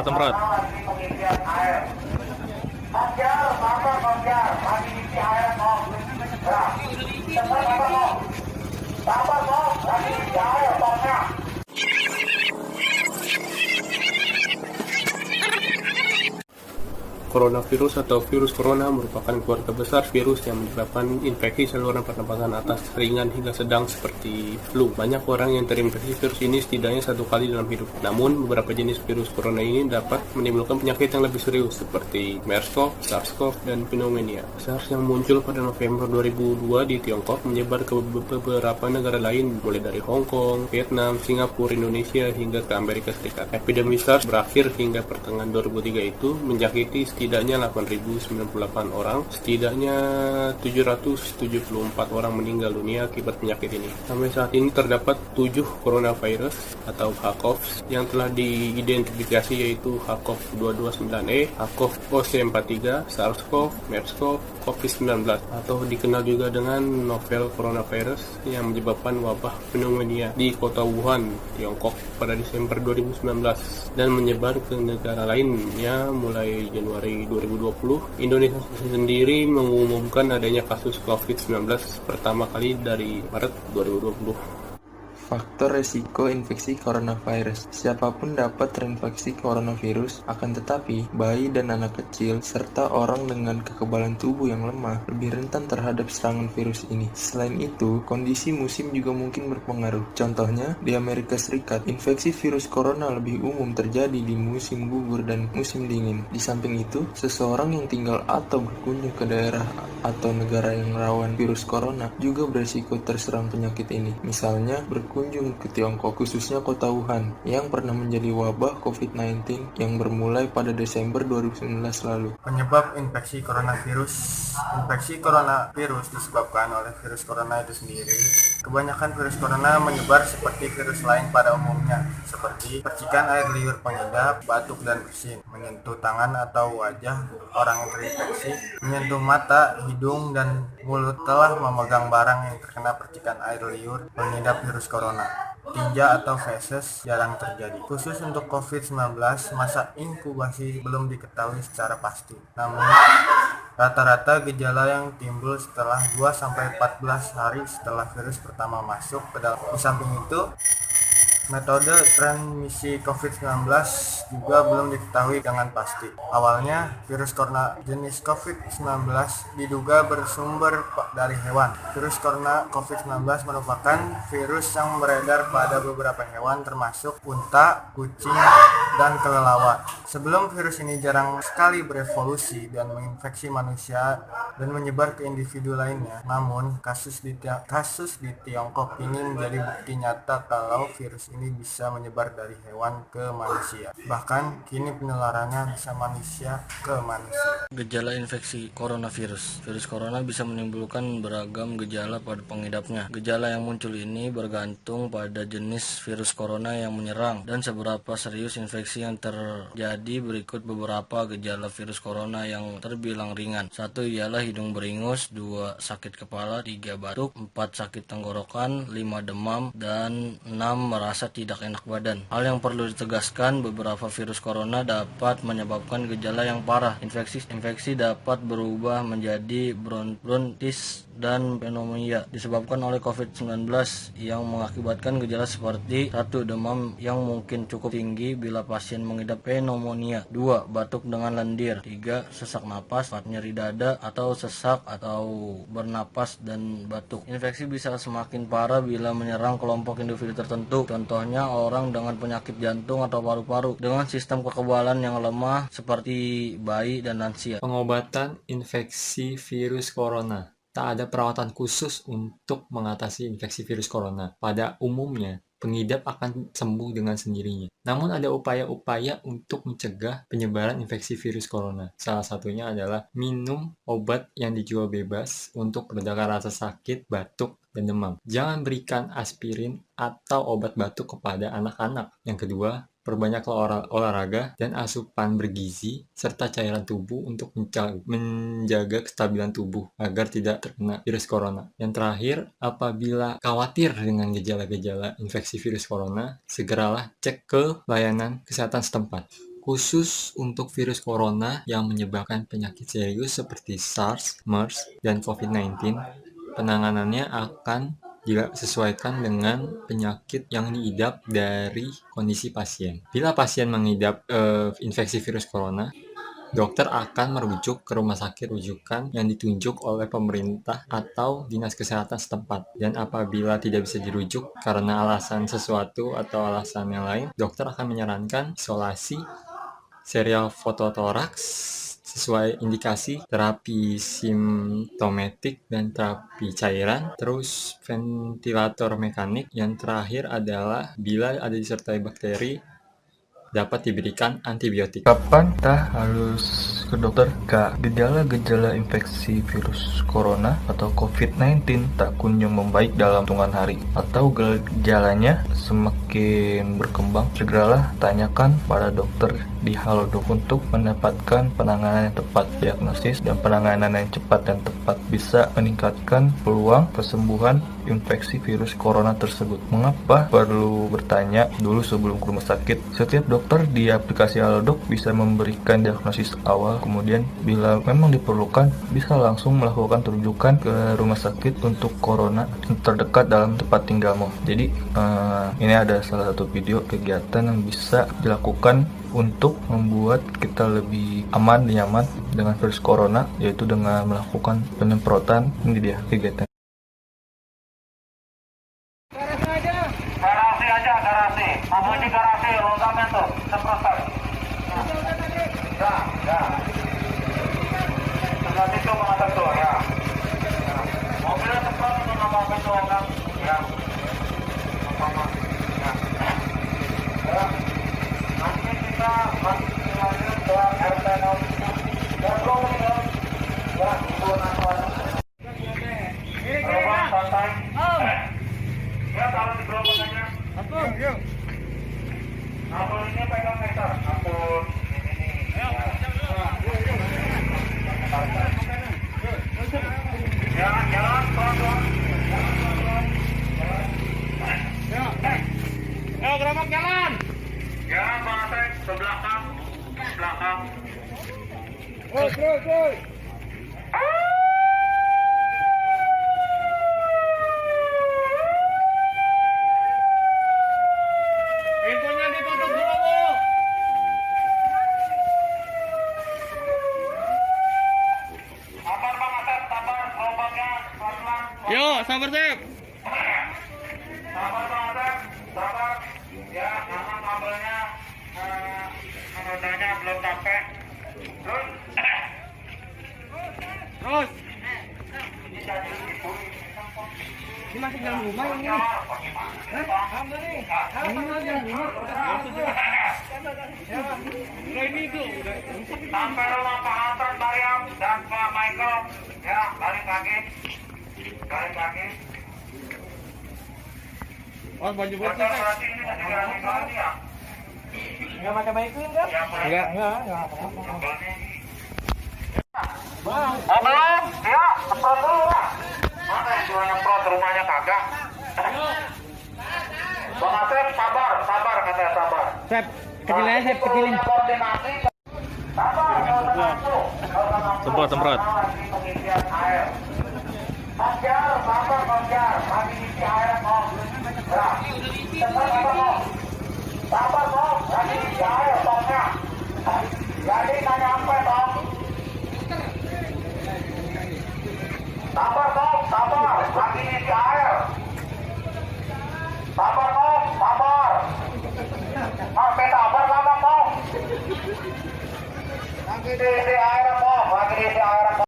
Semprot. Coronavirus atau virus corona merupakan keluarga besar virus yang menyebabkan infeksi saluran pernapasan atas ringan hingga sedang seperti flu. Banyak orang yang terinfeksi virus ini setidaknya satu kali dalam hidup. Namun, beberapa jenis virus corona ini dapat menimbulkan penyakit yang lebih serius seperti MERS-CoV, SARS-CoV, dan pneumonia. SARS yang muncul pada November 2002 di Tiongkok menyebar ke beberapa negara lain, mulai dari Hong Kong, Vietnam, Singapura, Indonesia, hingga ke Amerika Serikat. Epidemi SARS berakhir hingga pertengahan 2003 itu menjangkiti setidaknya 8.098 orang, setidaknya 774 orang meninggal dunia akibat penyakit ini. Sampai saat ini terdapat 7 coronavirus atau HCoV yang telah diidentifikasi, yaitu HCoV-229E, HCoV OC43, SARS-CoV, MERS-CoV, COVID-19 atau dikenal juga dengan novel coronavirus yang menyebabkan wabah pneumonia di kota Wuhan, Tiongkok pada Desember 2019 dan menyebar ke negara lainnya mulai Januari 2020. Indonesia sendiri mengumumkan adanya kasus COVID-19 pertama kali dari Maret 2020. Faktor resiko infeksi coronavirus. Siapapun dapat terinfeksi coronavirus, akan tetapi bayi dan anak kecil serta orang dengan kekebalan tubuh yang lemah lebih rentan terhadap serangan virus ini. Selain itu, kondisi musim juga mungkin berpengaruh. Contohnya, di Amerika Serikat, infeksi virus corona lebih umum terjadi di musim gugur dan musim dingin. Di samping itu, seseorang yang tinggal atau berkunjung ke daerah atau negara yang rawan virus corona juga berisiko terserang penyakit ini. Misalnya, berkunjung ke Tiongkok, khususnya kota Wuhan, yang pernah menjadi wabah COVID-19 yang bermulai pada Desember 2019 lalu. Penyebab infeksi coronavirus. Infeksi coronavirus disebabkan oleh virus corona itu sendiri. Kebanyakan virus corona menyebar seperti virus lain pada umumnya, seperti percikan air liur pengidap, batuk dan bersin, menyentuh tangan atau wajah orang yang terinfeksi, menyentuh mata, hidung, dan mulut telah memegang barang yang terkena percikan air liur pengidap virus corona. Tinja atau feses jarang terjadi. Khusus untuk COVID-19, masa inkubasi belum diketahui secara pasti. Namun, rata-rata gejala yang timbul setelah 2-14 hari setelah virus pertama masuk ke dalam. Di samping itu, metode transmisi COVID-19 juga belum diketahui dengan pasti. Awalnya, virus corona jenis COVID-19 diduga bersumber dari hewan. Virus corona COVID-19 merupakan virus yang beredar pada beberapa hewan termasuk unta, kucing, dan kelelawar. Sebelum virus ini jarang sekali berevolusi dan menginfeksi manusia dan menyebar ke individu lainnya. Namun, kasus di Tiongkok ini menjadi bukti nyata kalau virus ini bisa menyebar dari hewan ke manusia. Bahkan kini penularannya bisa manusia ke manusia. Gejala infeksi coronavirus. Virus corona bisa menimbulkan beragam gejala pada pengidapnya. Gejala yang muncul ini bergantung pada jenis virus corona yang menyerang dan seberapa serius infeksi yang terjadi. Berikut beberapa gejala virus corona yang terbilang ringan. 1 ialah hidung beringus, 2 sakit kepala, 3 batuk, 4 sakit tenggorokan, 5 demam, dan 6 merasa tidak enak badan. Hal yang perlu ditegaskan, beberapa virus corona dapat menyebabkan gejala yang parah. Infeksi dapat berubah menjadi bronkitis dan pneumonia disebabkan oleh COVID-19 yang mengakibatkan gejala seperti 1 demam yang mungkin cukup tinggi bila pasien mengidap pneumonia, 2 batuk dengan lendir, 3 sesak napas, 4 nyeri dada atau sesak atau bernapas dan batuk. Infeksi bisa semakin parah bila menyerang kelompok individu tertentu, contohnya orang dengan penyakit jantung atau paru-paru dengan sistem kekebalan yang lemah seperti bayi dan lansia. Pengobatan infeksi virus corona. Tak ada perawatan khusus untuk mengatasi infeksi virus corona. Pada umumnya, pengidap akan sembuh dengan sendirinya. Namun ada upaya-upaya untuk mencegah penyebaran infeksi virus corona. Salah satunya adalah minum obat yang dijual bebas untuk meredakan rasa sakit, batuk, dan demam. Jangan berikan aspirin atau obat batuk kepada anak-anak. Yang kedua, perbanyaklah olahraga dan asupan bergizi, serta cairan tubuh untuk menjaga kestabilan tubuh agar tidak terkena virus corona. Yang terakhir, apabila khawatir dengan gejala-gejala infeksi virus corona, segeralah cek ke layanan kesehatan setempat. Khusus untuk virus corona yang menyebabkan penyakit serius seperti SARS, MERS, dan COVID-19, penanganannya akan disesuaikan dengan penyakit yang diidap dari kondisi pasien. Bila pasien mengidap infeksi virus corona, dokter akan merujuk ke rumah sakit rujukan yang ditunjuk oleh pemerintah atau dinas kesehatan setempat. Dan apabila tidak bisa dirujuk karena alasan sesuatu atau alasan yang lain, dokter akan menyarankan isolasi serial fototoraks sesuai indikasi, terapi simptomatik dan terapi cairan, terus ventilator mekanik. Yang terakhir adalah bila ada disertai bakteri, dapat diberikan antibiotik. Kapan kita harus ke dokter? Jika gejala-gejala infeksi virus corona atau COVID-19 tak kunjung membaik dalam hitungan hari, atau gejalanya semakin berkembang, segeralah tanyakan pada dokter di Halodoc untuk mendapatkan penanganan yang tepat. Diagnosis dan penanganan yang cepat dan tepat bisa meningkatkan peluang kesembuhan infeksi virus corona tersebut. Mengapa perlu bertanya dulu sebelum ke rumah sakit? Setiap dokter di aplikasi Halodoc bisa memberikan diagnosis awal, kemudian bila memang diperlukan bisa langsung melakukan rujukan ke rumah sakit untuk corona terdekat dalam tempat tinggalmu. Jadi ini ada salah satu video kegiatan yang bisa dilakukan untuk membuat kita lebih aman dan nyaman dengan virus corona, yaitu dengan melakukan penyemprotan. Ini dia kegiatan. Garasi aja, garasi. Mau di garasi, logam itu, semprotan. Ya. Sebelah situ mengatur tuh, ya. Mobilnya semprot itu nama itu logam, ya. Sama, ya. Ya. Nanti kita masih lanjut ke RT 07. Ya, belum ya. Ya, Ibu Naswan. Gerobak santai. Ya, taruh di gerobak aja. Yuk. Ampun ini pegang meter. Ampun ini. Jalan, pelan-pelan. Ayo, gerobak jalan. Jalan, Bang Asep, ke belakang. Terus. Pintunya ditutup dulu, Bu. Sabar, Bang Asep, sabar. Gerobaknya pelan-pelan. Yuk, sabar Sep. Sabar, Bang Asep, sabar. Ya, karena kabelnya rodanya belum sampai. Terus. Ini masih dalam rumah ini. Ini tuh sampai rumah Pak Hasan Mariam dan Pak Michael. Ya, balik lagi. Oh, baju Bocor berarti ini masih garasi lagi ya? Enggak pakai baikin kan? Enggak. Belum? Ya, semprot dulu lah. Mana yang suruh nyemprot, rumahnya kagak? Bang Asep, sabar, katanya sabar. Sep, kecilin aja, Sep, kecilin. Koordinasi. Sabar, Semprot. Pengisian air. Konjar, lagi isi air, Om. Ya, sabar, Om. Lagi isi air, tongnya. Jadi nggak nyampe, Tom. Sabar, Tom, lagi isi air. Sabar, Tom, Sampai sabar, Tom. Lagi diisi air, Tom. Lagi diisi air.